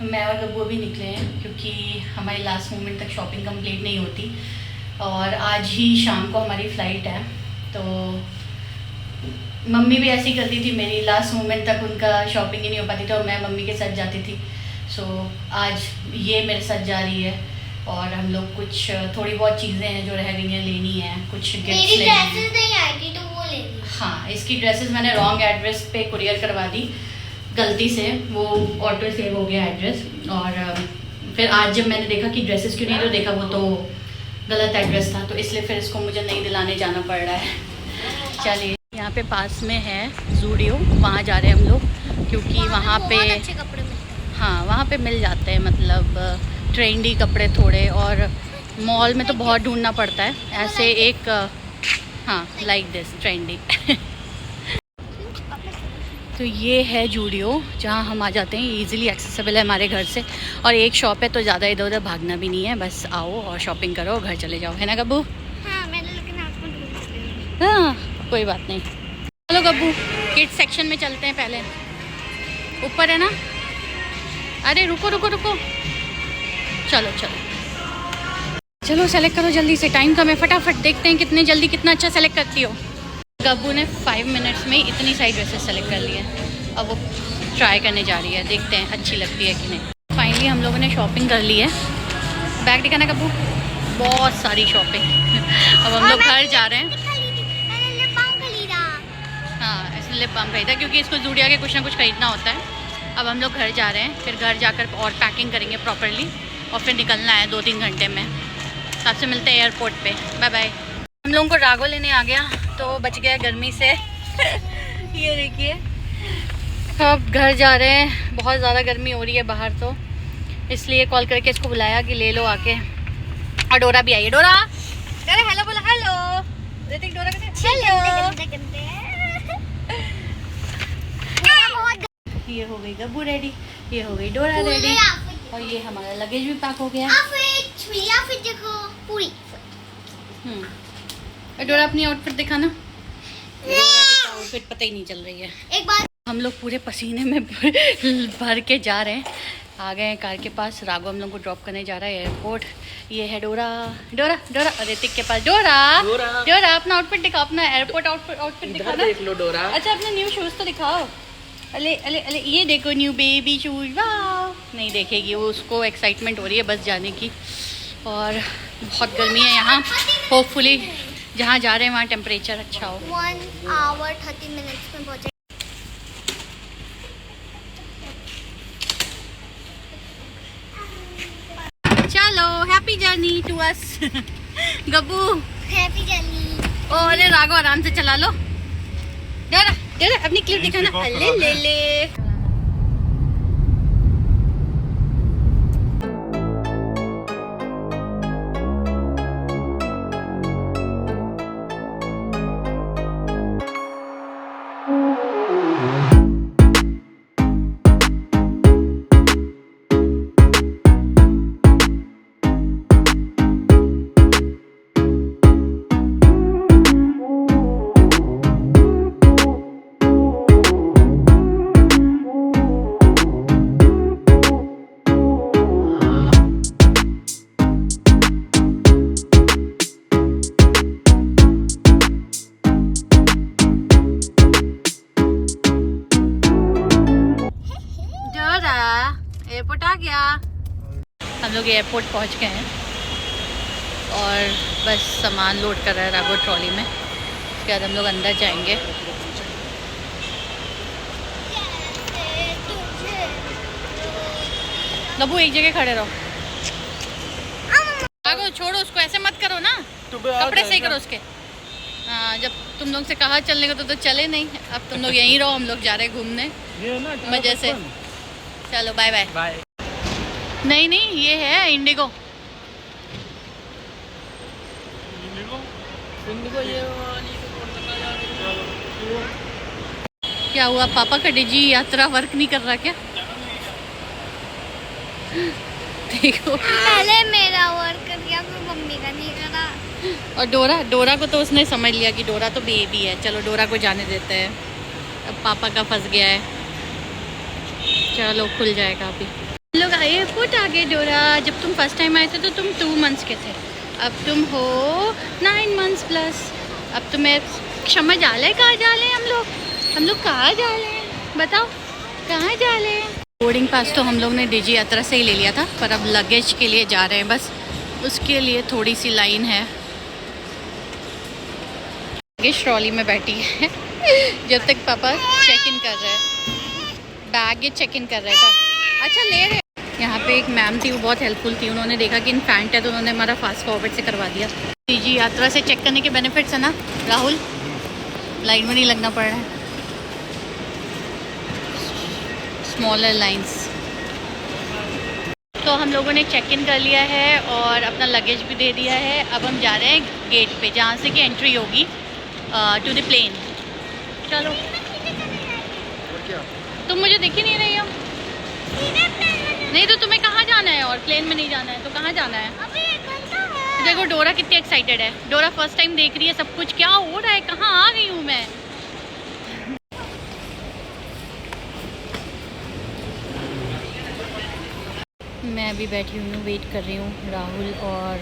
मैं और गब्बू भी निकले हैं क्योंकि हमारी लास्ट मोमेंट तक शॉपिंग कंप्लीट नहीं होती और आज ही शाम को हमारी फ़्लाइट है। तो मम्मी भी ऐसी करती थी, मेरी लास्ट मोमेंट तक उनका शॉपिंग ही नहीं हो पाती थी और मैं मम्मी के साथ जाती थी। सो आज ये मेरे साथ जा रही है और हम लोग कुछ थोड़ी बहुत चीज़ें हैं जो रह गई हैं लेनी है, कुछ गिफ्ट्स लेने हैं। नहीं आई थी तो वो लेनी। हाँ, इसकी ड्रेसेस मैंने रॉन्ग एड्रेस पे कुरियर करवा दी गलती से, वो ऑटो सेव हो गया एड्रेस। और फिर आज जब मैंने देखा कि ड्रेसेस क्यों नहीं, तो देखा वो तो गलत एड्रेस था, तो इसलिए फिर इसको मुझे नहीं दिलाने जाना पड़ रहा है। चलिए, यहाँ पे पास में है ज़ूडियो, वहाँ जा रहे हैं हम लोग क्योंकि वहाँ पे अच्छे कपड़े मिलते हैं। हाँ, वहाँ पे मिल जाते हैं, मतलब ट्रेंडी कपड़े थोड़े, और मॉल में तो बहुत ढूंढना पड़ता है। ऐसे एक हाँ, लाइक दिस ट्रेंडी तो ये है ज़ूडियो जहाँ हम आ जाते हैं, इजीली एक्सेसिबल है हमारे घर से। और एक शॉप है तो ज़्यादा इधर उधर भागना भी नहीं है, बस आओ और शॉपिंग करो और घर चले जाओ, है ना गब्बू? हाँ, मैंने लेकिन आपको ढूंढ लिया। हाँ, कोई बात नहीं। चलो गब्बू, किड्स सेक्शन में चलते हैं, पहले ऊपर है ना। अरे रुको रुको रुको, चलो चलो चलो, सेलेक्ट करो जल्दी से, टाइम कम है, फटाफट देखते हैं कितने जल्दी कितना अच्छा सेलेक्ट करती हो। गब्बू ने 5 मिनट्स में इतनी सारी ड्रेसेस सेलेक्ट कर ली है, अब वो ट्राई करने जा रही है, देखते हैं अच्छी लगती है कि नहीं। फाइनली हम लोगों ने शॉपिंग कर ली है। बैग दिखाना गब्बू, बहुत सारी शॉपिंग अब हम लोग घर जा रहे हैं। मैंने लिप बाम खरीदा। हाँ, इसने लिप बाम खरीदा क्योंकि इसको ज़ूडियो के कुछ ना कुछ खरीदना होता है। अब हम लोग घर जा रहे हैं, फिर घर जाकर और पैकिंग करेंगे प्रॉपरली और फिर निकलना है 2-3 घंटे में। आपसे मिलते हैं एयरपोर्ट पे, बाय बाय। हम लोगों को राघव लेने आ गया तो बच गया गर्मी से ये देखिए, अब घर जा रहे हैं, बहुत ज़्यादा गर्मी हो रही है बाहर, तो इसलिए कॉल करके इसको बुलाया कि ले लो आके। और डोरा भी आई है, डोरा अरे हेलो बोला, हेलो ऋतिक, डोरा हेलो। ये हो गई गब्बू रेडी, ये हो गई डोरा रेडी, और ये हमारा लगेज भी पैक हो गया। पूरी और डोरा अपनी आउटफिट दिखाना। डोरा की आउटफिट पता ही नहीं चल रही है। एक बार हम लोग पूरे पसीने में भर के जा रहे हैं, आ गए हैं कार के पास। राघव हम लोग को ड्रॉप करने जा रहा है एयरपोर्ट। ये है डोरा, डोरा डोरा ऋतिक के पास। डोरा डोरा अपना आउटफिट दिखाओ, अपना एयरपोर्ट आउटफिट दिखाना। देख लो डोरा। अच्छा, अपने न्यू शूज़ तो दिखाओ। अले अले अले, ये देखो न्यू बेबी शूज। वाह, नहीं देखेगी वो, उसको एक्साइटमेंट हो रही है बस जाने की। और बहुत गर्मी है यहाँ, होपफुली जहाँ जा रहे हैं वहाँ टेम्परेचर अच्छा हो। 1 आवर 30 मिनट्स में पहुंचे। चलो, happy journey to us Gabbu. Happy journey. ओ अरे राघव, आराम से चला लो। डोरा डोरा अपनी क्लिप दिखाना। अले ले ले। एयरपोर्ट आ गया। हम लोग एयरपोर्ट पहुंच गए हैं और बस सामान लोड कर रहा है राघव ट्रॉली में। उसके बाद हम लोग अंदर जाएंगे। गब्बू एक जगह खड़े रहो। राघव छोड़ो उसको, ऐसे मत करो ना, कपड़े सही करो उसके। हाँ, जब तुम लोग से कहा चलने को तो चले नहीं। अब तुम लोग यहीं रहो, हम लोग जा रहे हैं घूमने मजे से। चलो बाय बाय बाय। नहीं नहीं, ये है इंडिगो। इंडिगो ये क्या हुआ, पापा का डिजी यात्रा वर्क नहीं कर रहा क्या? देखो, पहले मेरा वर्क कर दिया, फिर मम्मी का नहीं करा। और डोरा को तो उसने समझ लिया कि डोरा तो बेबी है, चलो डोरा को जाने देते हैं। अब पापा का फंस गया है, चलो खुल जाएगा अभी। हम लोग एयरपोर्ट आ गए डोरा। जब तुम फर्स्ट टाइम आए थे तो तुम 2 मंथ्स के थे, अब तुम हो 9 मंथ्स प्लस। अब तुम्हें समझ आ रहा है कहाँ जा रहे हैं हम लोग कहाँ जा रहे हैं बताओ, कहाँ जा रहे हैं? बोर्डिंग पास तो हम लोग ने डिजी यात्रा से ही ले लिया था, पर अब लगेज के लिए जा रहे हैं, बस उसके लिए थोड़ी सी लाइन है। लगेज ट्रॉली में बैठी है जब तक पापा चेक इन कर रहे हैं, बैग चेक इन कर रहे थे। अच्छा ले रहे। यहाँ पे एक मैम थी, वो बहुत हेल्पफुल थी, उन्होंने देखा कि इन्फेंट है तो उन्होंने हमारा फास्ट फॉरवर्ड से करवा दिया। डिजी यात्रा से चेक करने के बेनिफिट्स है ना राहुल, लाइन में नहीं लगना पड़ रहा है। Smaller lines. तो हम लोगों ने चेक इन कर लिया है और अपना लगेज भी दे दिया है। अब हम जा रहे हैं गेट पे, जहाँ से कि एंट्री होगी टू द प्लेन। चलो। तुम मुझे दिख ही नहीं रही हो। नहीं तो तुम्हें कहाँ जाना है? और प्लेन में नहीं जाना है तो कहाँ जाना है? देखो डोरा कितनी एक्साइटेड है। डोरा फर्स्ट टाइम देख रही है सब कुछ। क्या हो रहा है? कहाँ आ गई हूँ मैं? मैं अभी बैठी हुई हूँ, वेट कर रही हूँ। राहुल और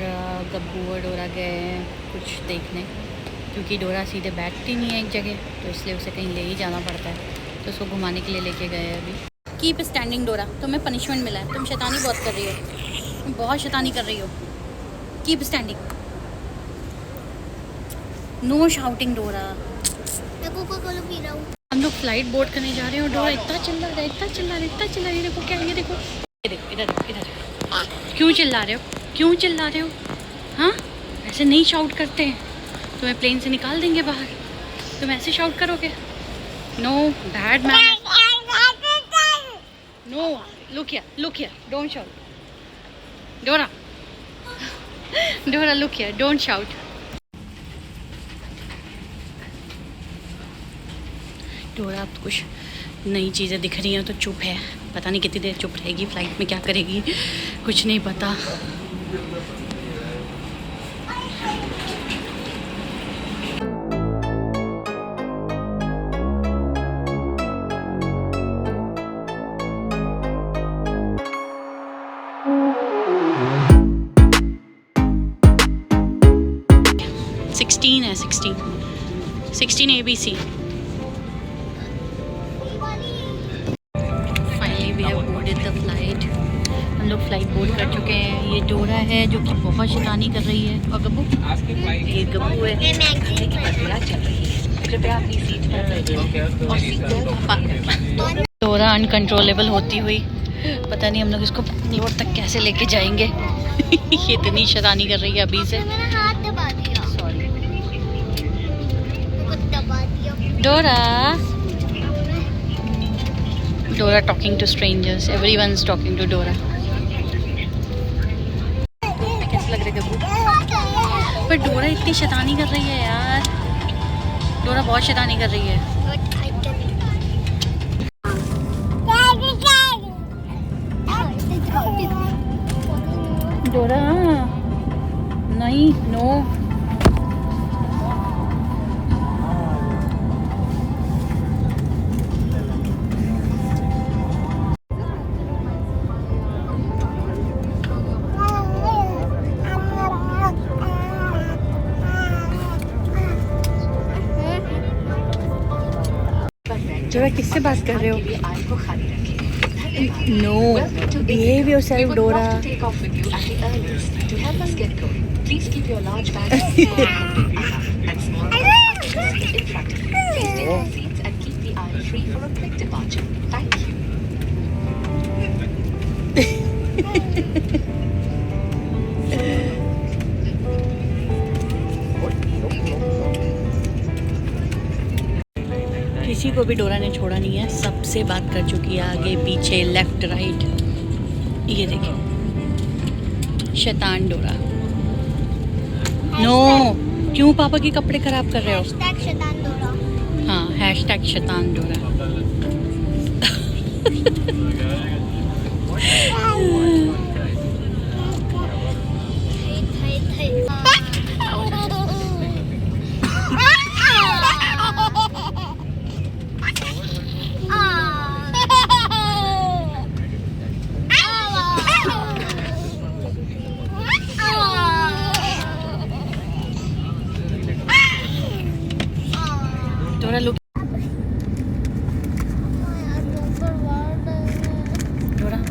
गब्बू और डोरा गए हैं कुछ देखने, क्योंकि डोरा सीधे बैठती नहीं है एक जगह, तो इसलिए उसे कहीं ले ही जाना पड़ता है, तो उसको घुमाने के लिए लेके गए हैं अभी। कीप स्टैंडिंग डोरा, तुम्हें पनिशमेंट मिला है, तुम शैतानी बहुत कर रही हो, तुम बहुत शैतानी कर रही हो। कीप स्टैंडिंग, नो शाउटिंग डोरा। मैं कोका-कोला पी रहा हूँ। हम लोग फ्लाइट बोर्ड करने जा रहे हैं और डोरा इतना चिल्ला रहा है, इतना चिल्ला रहा है, इतना चिल्ला रही है। देखो क्या, ये देखो, ये देखो, इधर इधर। क्यों चिल्ला रहे हो? क्यों चिल्ला रहे हो? हाँ, ऐसे नहीं शाउट करते हैं, तुम्हें प्लेन से निकाल देंगे बाहर। तुम ऐसे शाउट करोगे? No, bad manners. No, look here, don't shout. Dora, Dora, look here, don't shout. डोरा अब कुछ नई चीज़ें दिख रही हैं तो चुप है, पता नहीं कितनी देर चुप रहेगी, फ्लाइट में क्या करेगी कुछ नहीं पता। है 16 ABC। Finally we have boarded the flight. हम लोग फ्लाइट बोर्ड कर चुके हैं। ये डोरा है जो कि बहुत शैतानी कर रही है, और गब्बू, ये गब्बू है। कृपया अपनी सीट पर बैठें और सीट बेल्ट। डोरा अनकंट्रोलेबल होती हुई, पता नहीं हम लोग इसको बैंगलोर तक कैसे लेके जाएंगे ये इतनी शैतानी कर रही है अभी से। मैंने हाथ दबा दिया। सॉरी दबा दिया। Dora talking to strangers. Everyone's talking to Dora. कैसा लग रहा है गब्बू? पर डोरा इतनी शैतानी कर रही है यार, डोरा बहुत शैतानी कर रही है। डोरा नहीं, नो। डोरा किससे बात कर रहे हो? नो, बिहेव योरसेल्फ डोरा। Please keep your large bag and small bags in front of you. Please take your seats and keep the aisle free for a quick departure. Thank you. किसी को भी डोरा ने छोड़ा नहीं है, सबसे बात कर चुकी है, आगे पीछे लेफ्ट राइट। ये देखिए शैतान डोरा। नो, क्यों पापा के कपड़े खराब कर रहे हो? शैतान डोरा। हाँ, हैशटैग शैतान डोरा।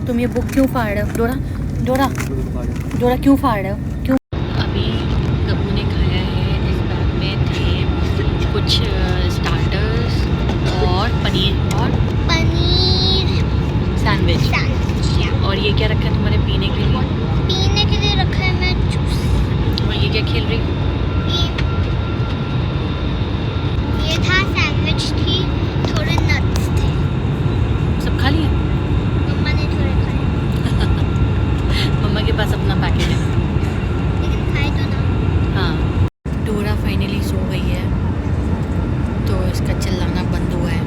तुम ये बुक क्यों फाड़ रहे हो? डोरा डोरा डोरा क्यों फाड़ रहे हो? क्यों? अभी गब्बू ने खाया है, इस बैग में थे कुछ स्टार्टर्स और पनीर सैंडविच। और ये क्या रखा है तुम्हारे पीने के लिए? पीने के लिए रखा है मैं जूस। और ये क्या खेल रही? ये था सैंडविच थी, थोड़े नट्स थे। सब खा लिए? मम्मा ने थोड़े खाए, मम्मा के पास अपना पैकेट है। लेकिन खाए तो ना। हाँ, डोरा फाइनली सो गई है तो इसका चिल्लाना बंद हुआ है।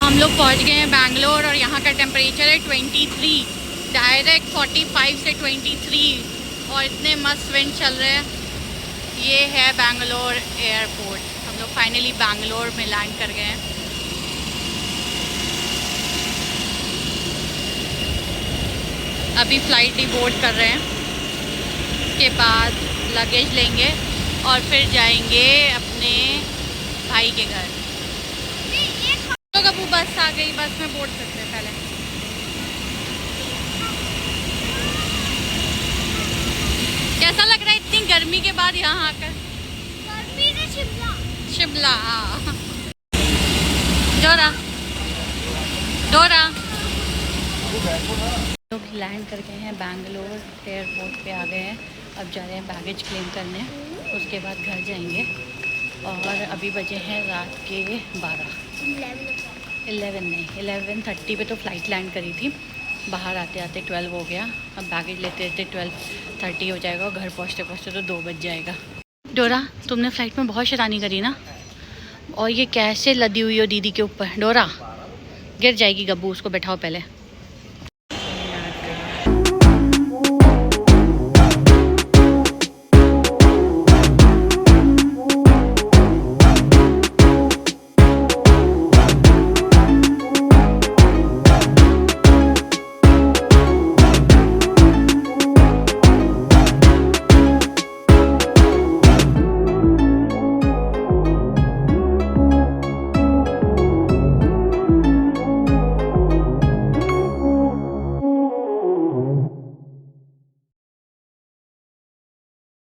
हम लोग पहुंच गए हैं बैंगलोर और यहाँ का टेम्परेचर है 23, डायरेक्ट 45 से 23 और इतने मस्त विंड चल रहे हैं। ये है बैंगलोर एयरपोर्ट। हम लोग फाइनली बैंगलोर में लैंड कर गए हैं। अभी फ्लाइट डिबोर्ड कर रहे हैं, उसके बाद लगेज लेंगे और फिर जाएंगे अपने भाई के घर। तो कब वो बस आ गई, बस में बोर्ड करते हैं पहले। कैसा लग रहा है इतनी गर्मी के बाद यहाँ आकर? गर्मी से शिमला हाँ। डोरा डोरा लोग लैंड कर गए हैं बैंगलोर एयरपोर्ट पे आ गए हैं। अब जा रहे हैं बैगेज क्लेम करने, उसके बाद घर जाएंगे। और अभी बजे हैं रात के 11:30 पे तो फ़्लाइट लैंड करी थी। बाहर आते आते 12 हो गया। अब बैगेज लेते लेते 12:30 हो जाएगा और घर पहुँचते पहुँचते तो 2 बज जाएगा। डोरा, तुमने फ़्लाइट में बहुत शैतानी करी ना। और ये कैसे लदी हुई हो दीदी के ऊपर? डोरा गिर जाएगी गब्बू, उसको बैठाओ पहले।